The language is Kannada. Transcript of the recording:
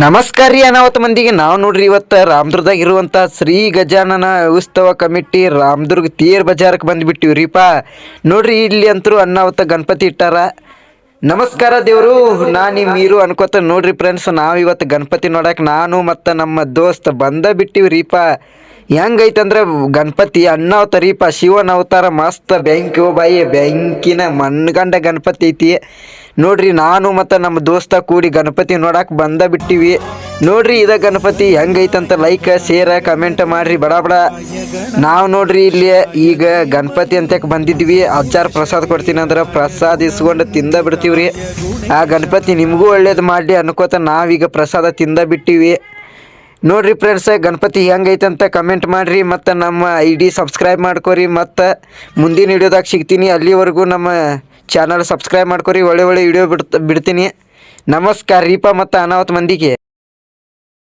ನಮಸ್ಕಾರ ರೀ ಅನಾವತ್ ಮಂದಿಗೆ ನಾವು ನೋಡ್ರಿ ಇವತ್ತು ರಾಮದುರ್ಗದಾಗ ಇರುವಂಥ ಶ್ರೀ ಗಜಾನನ ಉತ್ಸವ ಕಮಿಟಿ ರಾಮದುರ್ಗ ತೇರ್ ಬಜಾರಕ್ಕೆ ಬಂದುಬಿಟ್ಟಿವಿ ರೀಪ. ನೋಡ್ರಿ ಇಲ್ಲಿ ಅಂತರೂ ಅನ್ನಾವತ್ತ ಗಣಪತಿ ಇಟ್ಟಾರ. ನಮಸ್ಕಾರ ದೇವರು, ನಾನು ನಿಮ್ಮ ಮೀರು ಅನ್ಕೋತ ನೋಡ್ರಿ ಫ್ರೆಂಡ್ಸ್, ನಾವು ಇವತ್ತು ಗಣಪತಿ ನೋಡಕ್ಕೆ ನಾನು ಮತ್ತು ನಮ್ಮ ದೋಸ್ತ ಬಿಟ್ಟಿವಿ ರೀಪ. ಹೆಂಗೈತಂದ್ರೆ ಗಣಪತಿ ಅನ್ನಾವತ ರೀಪ, ಶಿವನ ಅವತಾರ ಮಸ್ತ್ ಬೆಂಕಿನ ಮಣ್ಗಂಡ ಗಣಪತಿ ಐತಿ ನೋಡ್ರಿ. ನಾನು ಮತ್ತು ನಮ್ಮ ದೋಸ್ತ ಕೂಡಿ ಗಣಪತಿ ನೋಡಕ್ಕೆ ಬಿಟ್ಟಿವಿ ನೋಡ್ರಿ. ಇದ ಗಣಪತಿ ಹೆಂಗೈತಂತ ಲೈಕ್ ಶೇರ್ ಕಮೆಂಟ್ ಮಾಡ್ರಿ ಬಡ ಬಡ. ನಾವು ನೋಡ್ರಿ ಇಲ್ಲಿ ಈಗ ಗಣಪತಿ ಅಂತಕ್ಕೆ ಬಂದಿದ್ವಿ. ಅಜ್ಜಾರು ಪ್ರಸಾದ ಕೊಡ್ತೀನಿ ಅಂದ್ರೆ ಪ್ರಸಾದ ಇಸ್ಕೊಂಡು ಬಿಡ್ತೀವ್ರಿ. ಆ ಗಣಪತಿ ನಿಮಗೂ ಒಳ್ಳೇದು ಮಾಡಲಿ ಅನ್ಕೋತ ನಾವೀಗ ಪ್ರಸಾದ ಬಿಟ್ಟಿವಿ ನೋಡ್ರಿ ಫ್ರೆಂಡ್ಸ್. ಗಣಪತಿ ಹೆಂಗೈತೆ ಅಂತ ಕಮೆಂಟ್ ಮಾಡಿರಿ ಮತ್ತು ನಮ್ಮ ID ಸಬ್ಸ್ಕ್ರೈಬ್ ಮಾಡ್ಕೊರಿ. ಮತ್ತು ಮುಂದಿನ ವಿಡಿಯೋದಾಗ ಸಿಗ್ತೀನಿ. ಅಲ್ಲಿವರೆಗೂ ನಮ್ಮ ಚಾನಲ್ ಸಬ್ಸ್ಕ್ರೈಬ್ ಮಾಡ್ಕೊರಿ. ಒಳ್ಳೆ ವಿಡಿಯೋ ಬಿಡ್ತೀನಿ. ನಮಸ್ಕಾರ ರೀಪ ಮತ್ತು ಅನಾವತ್ ಮಂದಿಗೆ.